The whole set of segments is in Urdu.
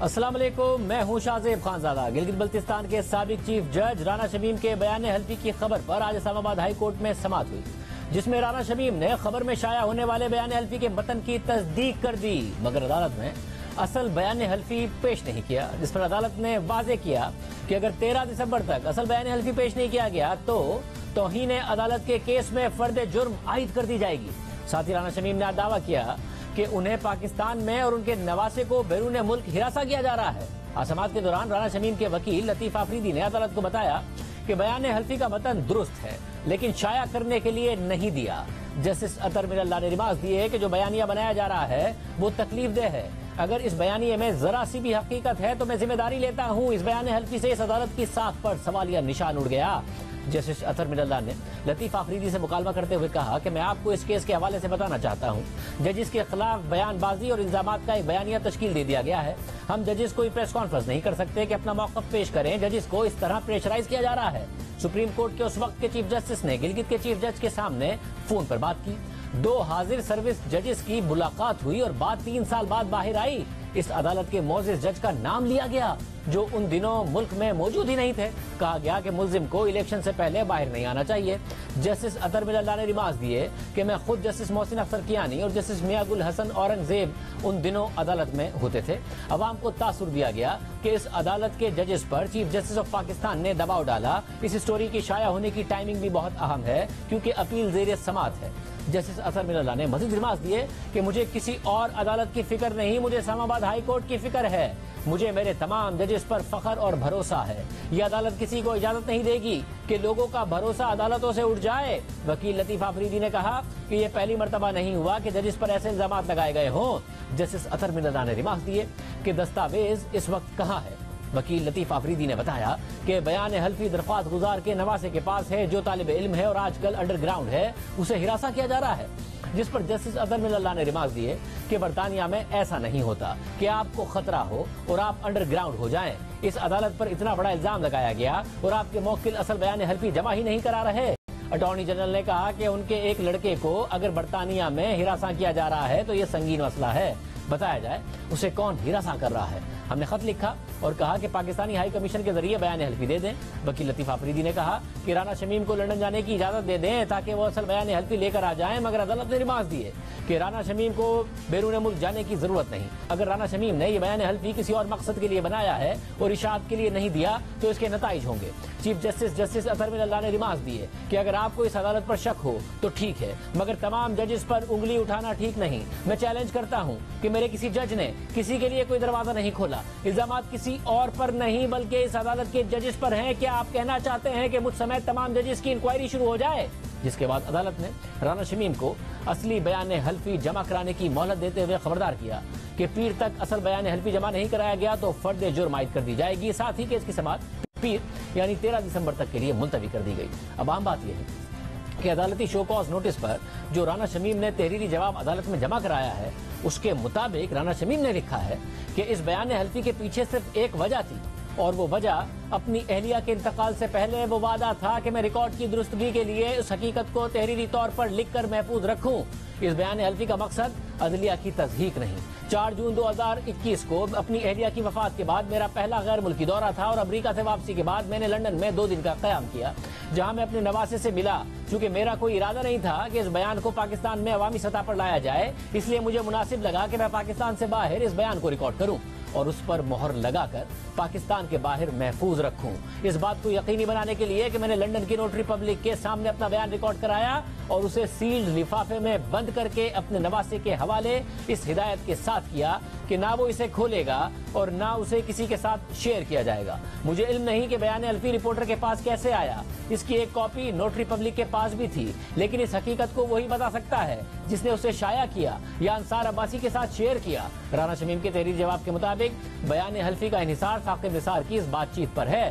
السلام علیکم، میں ہوں شاہزیب خانزادہ۔ گلگت بلتستان کے سابق چیف جج رانا شمیم کے بیان حلفی کی خبر پر آج اسلام آباد ہائی کورٹ میں سماعت ہوئی، جس میں رانا شمیم نے خبر میں شائع ہونے والے بیان حلفی کے متن کی تصدیق کر دی، مگر عدالت میں اصل بیان حلفی پیش نہیں کیا، جس پر عدالت نے واضح کیا کہ اگر 13 دسمبر تک اصل بیان حلفی پیش نہیں کیا گیا تو توہین عدالت کے کیس میں فرد جرم عائد کر دی جائے گی۔ ساتھ ہی رانا شمیم نے دعویٰ کیا کہ انہیں پاکستان میں اور ان کے نواسے کو بیرون ملک ہراساں کیا جا رہا ہے۔ سماعت کے دوران رانا شمیم کے وکیل لطیف آفریدی نے عدالت کو بتایا کہ بیان حلفی کا متن درست ہے لیکن شائع کرنے کے لیے نہیں دیا۔ جسٹس اطہر من اللہ نے ریمارکس دیے کہ جو بیانیہ بنایا جا رہا ہے وہ تکلیف دہ ہے، اگر اس بیانیے میں ذرا سی بھی حقیقت ہے تو میں ذمہ داری لیتا ہوں۔ اس بیان حلفی سے اس عدالت کی ساکھ پر سوالیہ نشان اڑ گیا۔ جسٹس اطہر من اللہ نے لطیف آفریدی سے مکالمہ کرتے ہوئے کہا کہ میں آپ کو اس کیس کے حوالے سے بتانا چاہتا ہوں، ججز کے خلاف بیان بازی اور الزامات کا ایک بیانیہ تشکیل دے دیا گیا ہے۔ ہم ججز کوئی پریس کانفرنس نہیں کر سکتے کہ اپنا موقف پیش کریں، ججز کو اس طرح پریشرائز کیا جا رہا ہے۔ سپریم کورٹ کے اس وقت کے چیف جسٹس نے گلگت کے چیف جج کے سامنے فون پر بات کی، 2 حاضر سروس ججز کی ملاقات ہوئی اور بات 3 سال بعد باہر آئی۔ اس عدالت کے معزز جج کا نام لیا گیا جو ان دنوں ملک میں موجود ہی نہیں تھے۔ کہا گیا کہ ملزم کو الیکشن سے پہلے باہر نہیں آنا چاہیے۔ جسٹس اطہر من اللہ نے ریمارکس دیے کہ میں خود جسٹس محسن اختر کیانی اور جسٹس میاں گل حسن اورنگزیب ان دنوں عدالت میں ہوتے تھے۔ عوام کو تاثر دیا گیا کہ اس عدالت کے ججز پر چیف جسٹس آف پاکستان نے دباؤ ڈالا۔ اس اسٹوری کی شائع ہونے کی ٹائمنگ بھی بہت اہم ہے کیونکہ اپیل زیر سماعت ہے۔ جسٹس اطہر من اللہ نے مزید ریمارکس دیے کہ مجھے کسی اور عدالت کی فکر نہیں، مجھے اسلام آباد ہائی کورٹ کی فکر ہے۔ مجھے میرے تمام ججز پر فخر اور بھروسہ ہے۔ یہ عدالت کسی کو اجازت نہیں دے گی کہ لوگوں کا بھروسہ عدالتوں سے اٹھ جائے۔ وکیل لطیف آفریدی نے کہا کہ یہ پہلی مرتبہ نہیں ہوا کہ ججز پر ایسے الزامات لگائے گئے ہوں۔ جسٹس اطہر من اللہ نے ریمارکس دیے کہ دستاویز اس وقت کہاں ہے۔ وکیل لطیف آفریدی نے بتایا کہ بیان حلفی درخواست گزار کے نواسے کے پاس ہے جو طالب علم ہے اور آج کل انڈر گراؤنڈ ہے، اسے ہراساں کیا جا رہا ہے، جس پر جسٹس اطہر من اللہ نے ریمارکس دیے کہ برطانیہ میں ایسا نہیں ہوتا کہ آپ کو خطرہ ہو اور آپ انڈر گراؤنڈ ہو جائیں۔ اس عدالت پر اتنا بڑا الزام لگایا گیا اور آپ کے موکل اصل بیان حلفی جمع ہی نہیں کرا رہے۔ اٹارنی جنرل نے کہا کہ ان کے ایک لڑکے کو اگر برطانیہ میں ہراساں کیا جا رہا ہے تو یہ سنگین مسئلہ ہے، بتایا جائے اسے کون ہراساں کر رہا ہے۔ ہم نے خط لکھا اور کہا کہ پاکستانی ہائی کمیشن کے ذریعے بیان حلفی دے دیں۔ وکیل لطیف آفریدی نے کہا کہ رانا شمیم کو لندن جانے کی اجازت دے دیں تاکہ وہ اصل بیان حلفی لے کر آ جائیں، مگر عدالت نے ریمارکس دیے کہ رانا شمیم کو بیرون ملک جانے کی ضرورت نہیں۔ اگر رانا شمیم نے یہ بیان حلفی کسی اور مقصد کے لیے بنایا ہے اور اشاعت کے لیے نہیں دیا تو اس کے نتائج ہوں گے۔ چیف جسٹس اطہر من اللہ نے ریمارکس دیے کہ اگر آپ کو اس عدالت پر شک ہو تو ٹھیک ہے، مگر تمام ججز پر انگلی اٹھانا ٹھیک نہیں۔ میں چیلنج کرتا ہوں کہ میرے کسی جج نے کسی کے لیے کوئی دروازہ نہیں کھولا، الزامات کسی اور پر نہیں بلکہ اس عدالت کے ججز پر ہیں۔ کیا آپ کہنا چاہتے ہیں کہ مجھ سمیت تمام ججز کی انکوائری شروع ہو جائے؟ جس کے بعد عدالت نے رانا شمیم کو اصلی بیان حلفی جمع کرانے کی مہلت دیتے ہوئے خبردار کیا کہ پیر تک اصل بیان حلفی جمع نہیں کرایا گیا تو فرد جرم عائد کر دی جائے گی۔ ساتھ ہی کیس کی سماعت پیر یعنی 13 دسمبر تک کے لیے ملتوی کر دی گئی۔ اب اہم بات یہ ہے کہ عدالتی شو کاز نوٹس پر جو رانا شمیم نے تحریری جواب عدالت میں جمع کرایا ہے اس کے مطابق رانا شمیم نے لکھا ہے کہ اس بیان حلفی کے پیچھے صرف ایک وجہ تھی اور وہ وجہ اپنی اہلیہ کے انتقال سے پہلے وہ وعدہ تھا کہ میں ریکارڈ کی درستگی کے لیے اس حقیقت کو تحریری طور پر لکھ کر محفوظ رکھوں۔ اس بیان حلفی کا مقصد عدلیہ کی تضحیق نہیں۔ 4 جون 2021 کو اپنی اہلیہ کی وفات کے بعد میرا پہلا غیر ملکی دورہ تھا اور امریکہ سے واپسی کے بعد میں نے لندن میں 2 دن کا قیام کیا جہاں میں اپنے نواسے سے ملا۔ چونکہ میرا کوئی ارادہ نہیں تھا کہ اس بیان کو پاکستان میں عوامی سطح پر لایا جائے، اس لیے مجھے مناسب لگا کہ میں پاکستان سے باہر اس بیان کو ریکارڈ کروں اور اس پر مہر لگا کر پاکستان کے باہر محفوظ رکھوں۔ اس بات کو یقینی بنانے کے لیے کہ میں نے لندن کی نوٹری پبلک کے سامنے اپنا بیان ریکارڈ کرایا اور اسے سیلڈ لفافے میں بند کر کے اپنے نواسے کے حوالے اس ہدایت کے ساتھ کیا کہ نہ وہ اسے کھولے گا اور نہ اسے کسی کے ساتھ شیئر کیا جائے گا۔ مجھے علم نہیں کہ بیان حلفی رپورٹر کے پاس کیسے آیا، اس کی ایک کاپی نوٹری پبلک کے پاس بھی تھی، لیکن اس حقیقت کو وہی بتا سکتا ہے جس نے اسے شائع کیا یا انصار عباسی کے ساتھ شیئر کیا۔ رانا شمیم کے تحریری جواب کے مطابق بیان حلفی کا انحصار ثاقب نثار کی اس بات چیت پر ہے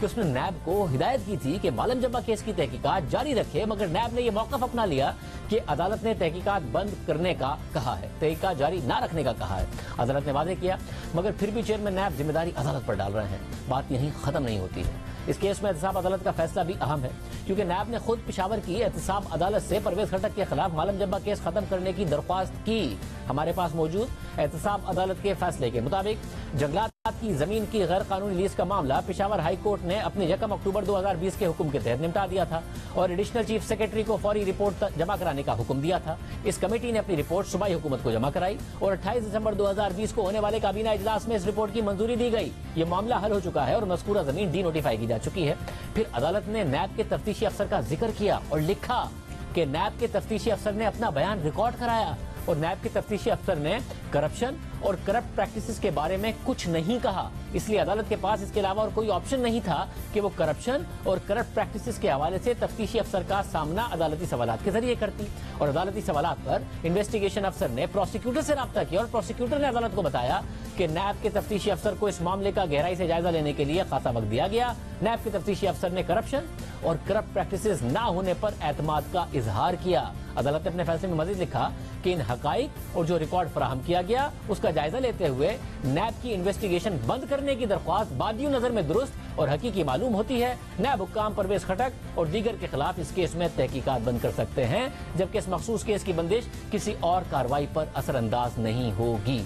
کہ اس نے نیب کو ہدایت کی تھی کہ مالم جبہ کیس کی تحقیقات جاری رکھے، مگر نیب نے یہ موقف اپنا لیا کہ عدالت نے تحقیقات بند کرنے کا کہا ہے، تحقیقات جاری نہ رکھنے کا کہا ہے۔ عدالت نے واضح کیا، مگر پھر بھی چیئرمین نیب ذمہ داری عدالت پر ڈال رہے ہیں۔ بات یہیں ختم نہیں ہوتی ہے۔ اس کیس میں احتساب عدالت کا فیصلہ بھی اہم ہے، کیونکہ نیب نے خود پشاور کی احتساب عدالت سے پرویز خٹک کے خلاف مالم جبہ کیس ختم کرنے کی درخواست کی۔ ہمارے پاس موجود احتساب عدالت کے فیصلے کے مطابق جنگلات کی زمین کی غیر قانونی لیز کا معاملہ پشاور ہائی کورٹ نے اپنے 1 اکتوبر 2020 کے حکم کے تحت نمٹا دیا تھا اور ایڈیشنل چیف سیکرٹری کو فوری رپورٹ جمع کرانے کا حکم دیا تھا۔ اس کمیٹی نے اپنی رپورٹ صوبائی حکومت کو جمع کرائی اور 28 دسمبر 2020 کو ہونے والے کابینہ اجلاس میں اس رپورٹ کی منظوری دی گئی۔ یہ معاملہ حل ہو چکا ہے اور مذکورہ زمین ڈی نوٹیفائی کی جا چکی ہے۔ پھر عدالت نے نیب کے تفتیشی افسر کا ذکر کیا اور لکھا کہ نیب کے تفتیشی افسر نے اپنا بیان ریکارڈ کرایا اور نیب کے تفتیشی افسر نے کرپشن اور کرپٹ پریکٹسز کے بارے میں کچھ نہیں کہا، اس لیے عدالت کے پاس اس کے علاوہ اور کوئی آپشن نہیں تھا کہ وہ کرپشن اور کرپٹ پریکٹسز کے حوالے سے تفتیشی افسر کا سامنا عدالتی سوالات کے ذریعے کرتی۔ اور عدالتی سوالات پر انویسٹیگیشن افسر نے پروسیکیوٹر سے رابطہ کیا اور پروسیکیوٹر نے عدالت کو بتایا کہ نیب کے تفتیشی افسر کو اس معاملے کا گہرائی سے جائزہ لینے کے لیے خاصا وقت دیا گیا۔ نیب کے تفتیشی افسر نے کرپشن اور کرپٹ پریکٹسز نہ ہونے پر اعتماد کا اظہار کیا۔ عدالت نے اپنے فیصلے میں مزید لکھا کہ ان حقائق اور جو ریکارڈ فراہم کیا گیا اس کا جائزہ لیتے ہوئے نیب کی انویسٹیگیشن بند کرنے کی درخواست بادیوں نظر میں درست اور حقیقی معلوم ہوتی ہے۔ نیب حکام پرویز خٹک اور دیگر کے خلاف اس کیس میں تحقیقات بند کر سکتے ہیں، جبکہ اس مخصوص کیس کی بندش کسی اور کارروائی پر اثر انداز نہیں ہوگی۔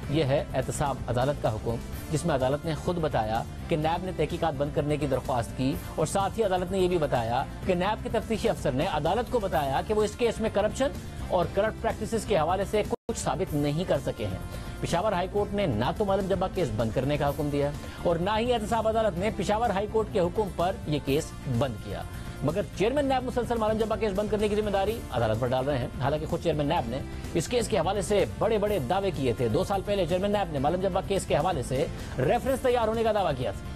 یہ ہے احتساب عدالت کا حکم، جس میں عدالت نے خود بتایا کہ نیب نے تحقیقات بند کرنے کی درخواست کی اور ساتھ ہی عدالت نے یہ بھی بتایا کہ نیب کے تفتیشی افسر نے عدالت کو بتایا کہ وہ اس کیس میں کرپشن اور کرپٹ پریکٹسز کے حوالے سے کچھ ثابت نہیں کر سکے ہیں۔ پشاور ہائی کورٹ نے نہ تو مالم جبہ کیس بند کرنے کا حکم دیا اور نہ ہی احتساب عدالت نے پشاور ہائی کورٹ کے حکم پر یہ کیس بند کیا، مگر چیئرمین نیب مسلسل مالم جبہ کیس بند کرنے کی ذمہ داری عدالت پر ڈال رہے ہیں۔ حالانکہ خود چیئرمین نیب نے اس کیس کے حوالے سے بڑے بڑے دعوے کیے تھے۔ 2 سال پہلے چیئرمین نیب نے مالم جبہ کیس کے حوالے سے ریفرنس تیار ہونے کا دعویٰ کیا تھا۔